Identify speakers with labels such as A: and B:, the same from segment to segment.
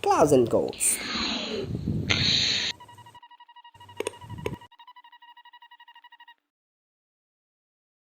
A: Clausen Goals.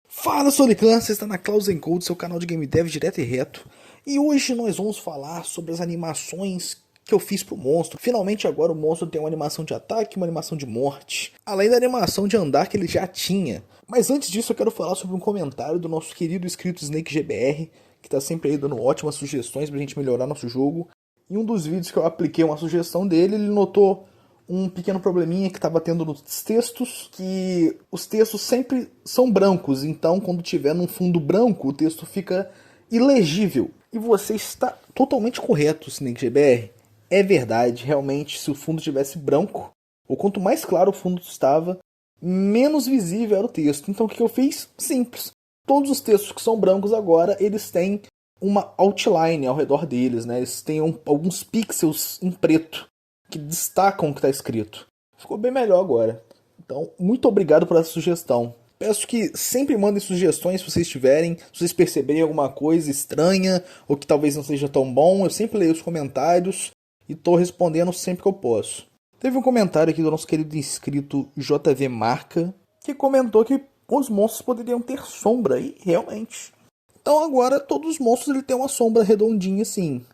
B: Fala, Soliclan, você está na Clausen Code, seu canal de game dev direto e reto. E hoje nós vamos falar sobre as animações que eu fiz pro monstro. Finalmente agora o monstro tem uma animação de ataque e uma animação de morte, além da animação de andar que ele já tinha. Mas antes disso eu quero falar sobre um comentário do nosso querido inscrito SnakeGBR, que está sempre aí dando ótimas sugestões pra gente melhorar nosso jogo. Em um dos vídeos que eu apliquei uma sugestão dele, ele notou um pequeno probleminha que estava tendo nos textos, que os textos sempre são brancos, então quando tiver num fundo branco o texto fica ilegível. E você está totalmente correto, SnakeGBR. É verdade, realmente, se o fundo tivesse branco, ou quanto mais claro o fundo estava, menos visível era o texto. Então o que eu fiz? Simples. Todos os textos que são brancos agora, eles têm uma outline ao redor deles, né? Eles têm alguns pixels em preto que destacam o que está escrito. Ficou bem melhor agora. Então, muito obrigado por essa sugestão. Peço que sempre mandem sugestões se vocês tiverem, se vocês perceberem alguma coisa estranha ou que talvez não seja tão bom. Eu sempre leio os comentários e estou respondendo sempre que eu posso. Teve um comentário aqui do nosso querido inscrito JV Marca, que comentou que os monstros poderiam ter sombra, e realmente. Então agora todos os monstros ele tem uma sombra redondinha assim.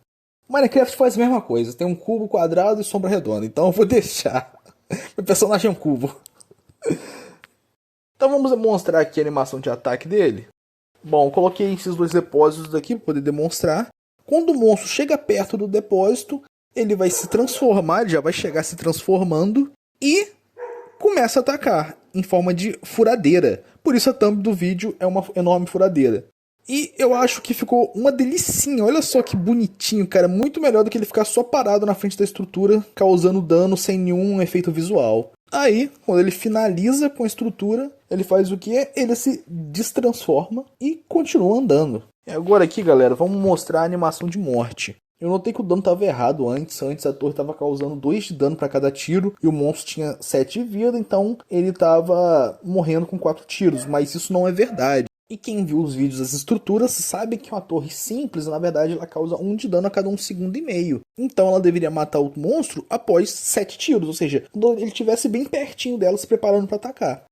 B: Minecraft faz a mesma coisa, tem um cubo quadrado e sombra redonda, então eu vou deixar. Meu personagem é um cubo. Então vamos demonstrar aqui a animação de ataque dele. Bom, coloquei esses dois depósitos aqui para poder demonstrar. Quando o monstro chega perto do depósito, ele vai se transformar, ele já vai chegar se transformando e começa a atacar em forma de furadeira. Por isso a thumb do vídeo é uma enorme furadeira. E eu acho que ficou uma delicinha, olha só que bonitinho, cara, muito melhor do que ele ficar só parado na frente da estrutura, causando dano sem nenhum efeito visual. Aí, quando ele finaliza com a estrutura, ele faz o que? Ele se destransforma e continua andando. E agora aqui, galera, vamos mostrar a animação de morte. Eu notei que o dano estava errado antes a torre estava causando 2 de dano para cada tiro e o monstro tinha 7 de vida, então ele estava morrendo com 4 tiros, mas isso não é verdade. E quem viu os vídeos das estruturas sabe que uma torre simples, na verdade, ela causa 1 de dano a cada 1,5 segundo. Então ela deveria matar o monstro após 7 tiros, ou seja, quando ele estivesse bem pertinho dela se preparando para atacar.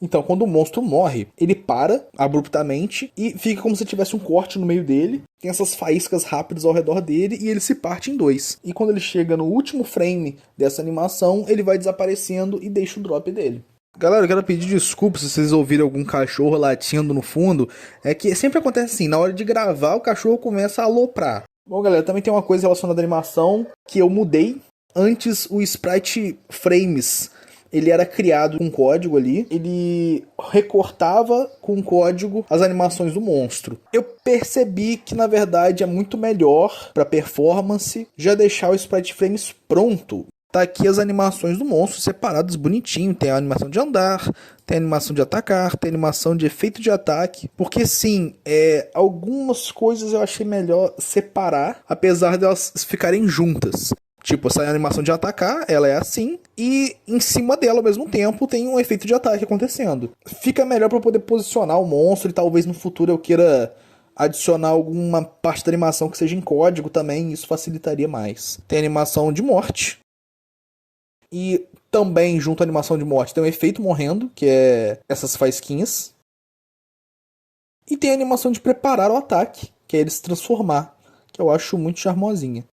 B: Então quando o monstro morre, ele para abruptamente e fica como se tivesse um corte no meio dele. Tem essas faíscas rápidas ao redor dele e ele se parte em 2. E quando ele chega no último frame dessa animação, ele vai desaparecendo e deixa o drop dele. Galera, eu quero pedir desculpas se vocês ouvirem algum cachorro latindo no fundo. É que sempre acontece assim, na hora de gravar o cachorro começa a aloprar. Bom, galera, também tem uma coisa relacionada à animação que eu mudei. Antes o Sprite Frames, ele era criado com código ali. Ele recortava com código as animações do monstro. Eu percebi que na verdade é muito melhor para performance já deixar o Sprite Frames pronto. Tá aqui as animações do monstro separadas bonitinho. Tem a animação de andar, tem a animação de atacar, tem a animação de efeito de ataque. Porque sim, algumas coisas eu achei melhor separar, apesar de elas ficarem juntas. Tipo, essa animação de atacar, ela é assim, e em cima dela ao mesmo tempo tem um efeito de ataque acontecendo. Fica melhor para poder posicionar o monstro e talvez no futuro eu queira adicionar alguma parte da animação que seja em código também, isso facilitaria mais. Tem a animação de morte. E também, junto à animação de morte, tem um efeito morrendo, que é essas faísquinhas. E tem a animação de preparar o ataque, que é ele se transformar, que eu acho muito charmosinha.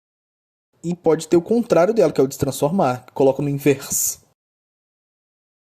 B: E pode ter o contrário dela, que é o de se transformar, que coloca no inverso.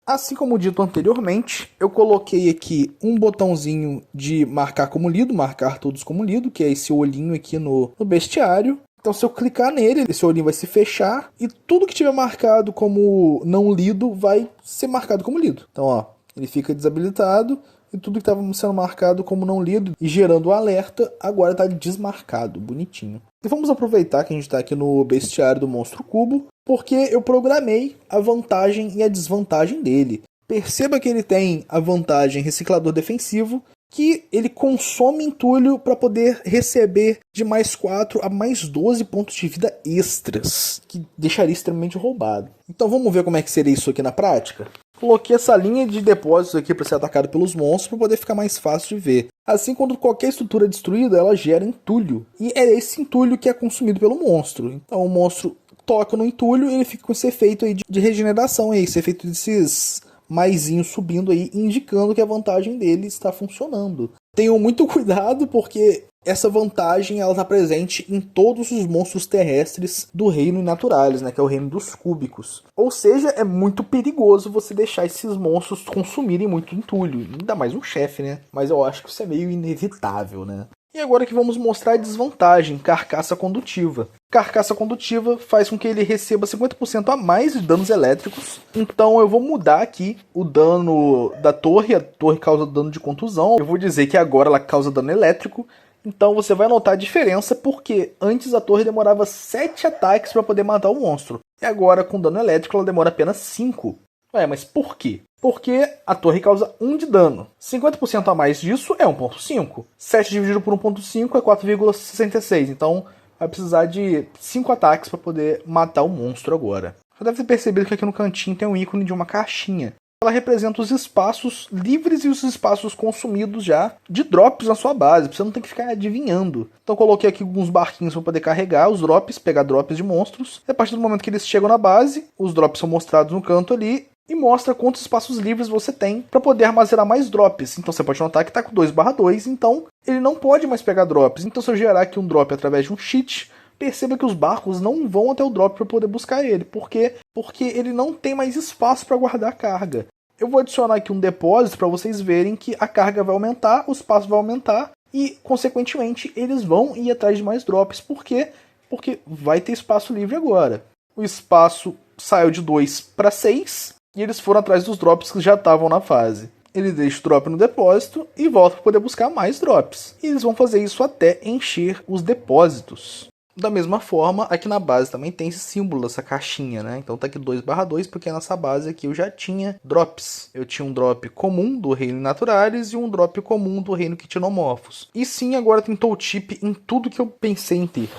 B: Assim como dito anteriormente, eu coloquei aqui um botãozinho de marcar como lido, marcar todos como lido, que é esse olhinho aqui no bestiário. Então se eu clicar nele, esse olhinho vai se fechar e tudo que tiver marcado como não lido vai ser marcado como lido. Então ó, ele fica desabilitado e tudo que estava sendo marcado como não lido e gerando o alerta, agora está desmarcado, bonitinho. E vamos aproveitar que a gente está aqui no bestiário do Monstro Cubo, porque eu programei a vantagem e a desvantagem dele. Perceba que ele tem a vantagem reciclador defensivo, que ele consome entulho para poder receber de mais 4 a mais 12 pontos de vida extras, que deixaria extremamente roubado. Então vamos ver como é que seria isso aqui na prática? Coloquei essa linha de depósitos aqui para ser atacado pelos monstros para poder ficar mais fácil de ver. Assim, quando qualquer estrutura é destruída, ela gera entulho. E é esse entulho que é consumido pelo monstro. Então o monstro toca no entulho e ele fica com esse efeito aí de regeneração aí, esse efeito desses maisinhos subindo aí, indicando que a vantagem dele está funcionando. Tenham muito cuidado porque essa vantagem ela está presente em todos os monstros terrestres do reino Naturalis, né, que é o reino dos cúbicos. Ou seja, é muito perigoso você deixar esses monstros consumirem muito entulho, ainda mais um chefe, né? Mas eu acho que isso é meio inevitável, né? E agora que vamos mostrar a desvantagem, carcaça condutiva. Carcaça condutiva faz com que ele receba 50% a mais de danos elétricos. Então eu vou mudar aqui o dano da torre. A torre causa dano de contusão. Eu vou dizer que agora ela causa dano elétrico. Então você vai notar a diferença porque antes a torre demorava 7 ataques para poder matar o monstro. E agora com dano elétrico ela demora apenas 5. Ué, mas por quê? Porque a torre causa 1 de dano. 50% a mais disso é 1.5. 7 dividido por 1.5 é 4,66. Então vai precisar de 5 ataques para poder matar o monstro agora. Você deve ter percebido que aqui no cantinho tem um ícone de uma caixinha. Ela representa os espaços livres e os espaços consumidos já de drops na sua base, pra você não ter que ficar adivinhando. Então eu coloquei aqui alguns barquinhos para poder carregar os drops, pegar drops de monstros. E a partir do momento que eles chegam na base, os drops são mostrados no canto ali e mostra quantos espaços livres você tem para poder armazenar mais drops. Então você pode notar que está com 2/2, então ele não pode mais pegar drops. Então se eu gerar aqui um drop através de um cheat, perceba que os barcos não vão até o drop para poder buscar ele. Por quê? Porque ele não tem mais espaço para guardar a carga. Eu vou adicionar aqui um depósito para vocês verem que a carga vai aumentar, o espaço vai aumentar e, consequentemente, eles vão ir atrás de mais drops. Por quê? Porque vai ter espaço livre agora. O espaço saiu de 2 para 6 e eles foram atrás dos drops que já estavam na fase. Ele deixa o drop no depósito e volta para poder buscar mais drops. E eles vão fazer isso até encher os depósitos. Da mesma forma, aqui na base também tem esse símbolo dessa caixinha, né? Então tá aqui 2/2, porque nessa base aqui eu já tinha drops. Eu tinha um drop comum do reino Naturalis e um drop comum do reino Quitinомorphos. E sim, agora tem tooltip em tudo que eu pensei em ter.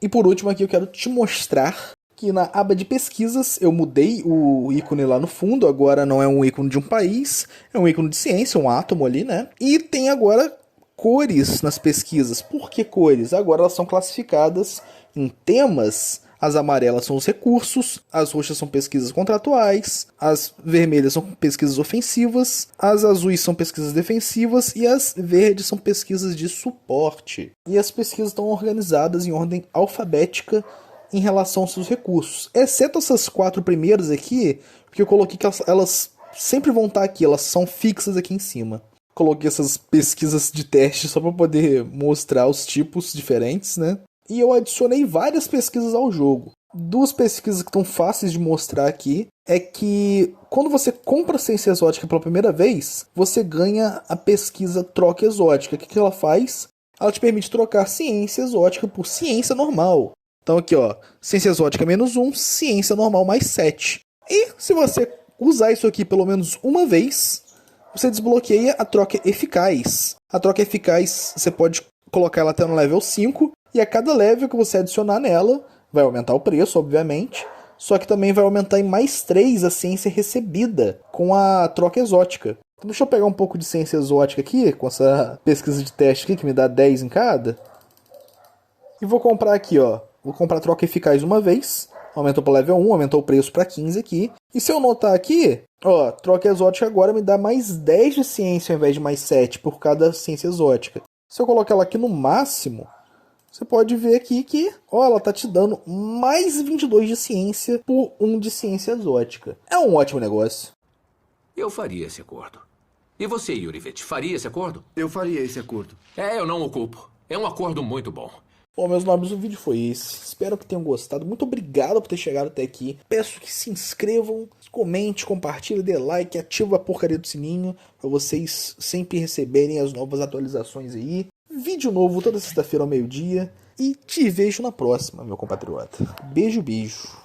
B: E por último aqui eu quero te mostrar que na aba de pesquisas eu mudei o ícone lá no fundo. Agora não é um ícone de um país, é um ícone de ciência, um átomo ali, né? E tem agora cores nas pesquisas. Por que cores? Agora elas são classificadas em temas. As amarelas são os recursos, as roxas são pesquisas contratuais, as vermelhas são pesquisas ofensivas, as azuis são pesquisas defensivas e as verdes são pesquisas de suporte. E as pesquisas estão organizadas em ordem alfabética em relação aos seus recursos, exceto essas 4 primeiras aqui, porque eu coloquei que elas sempre vão estar aqui, elas são fixas aqui em cima. Coloquei essas pesquisas de teste só para poder mostrar os tipos diferentes, né? E eu adicionei várias pesquisas ao jogo. 2 pesquisas que estão fáceis de mostrar aqui é que quando você compra ciência exótica pela primeira vez, você ganha a pesquisa troca exótica. O que ela faz? Ela te permite trocar ciência exótica por ciência normal. Então aqui, ó, ciência exótica -1, ciência normal mais 7. E se você usar isso aqui pelo menos uma vez, você desbloqueia a troca eficaz. A troca eficaz, você pode colocar ela até no level 5, e a cada level que você adicionar nela, vai aumentar o preço, obviamente, só que também vai aumentar em mais 3 a ciência recebida com a troca exótica. Então deixa eu pegar um pouco de ciência exótica aqui, com essa pesquisa de teste aqui, que me dá 10 em cada. E vou comprar aqui, ó. Vou comprar a troca eficaz uma vez. Aumentou para level 1, aumentou o preço para 15 aqui. E se eu notar aqui, ó, troca exótica agora me dá mais 10 de ciência ao invés de mais 7 por cada ciência exótica. Se eu colocar ela aqui no máximo, você pode ver aqui que, ó, ela tá te dando mais 22 de ciência por 1 de ciência exótica. É um ótimo negócio.
A: Eu faria esse acordo. E você, Yurevich, faria esse acordo?
C: Eu faria esse acordo.
A: Eu não o culpo. É um acordo muito bom.
B: Bom, meus nobres, o vídeo foi esse. Espero que tenham gostado. Muito obrigado por ter chegado até aqui. Peço que se inscrevam, comente, compartilhe, dê like, ative a porcaria do sininho para vocês sempre receberem as novas atualizações aí. Vídeo novo toda sexta-feira ao meio-dia. E te vejo na próxima, meu compatriota. Beijo, beijo.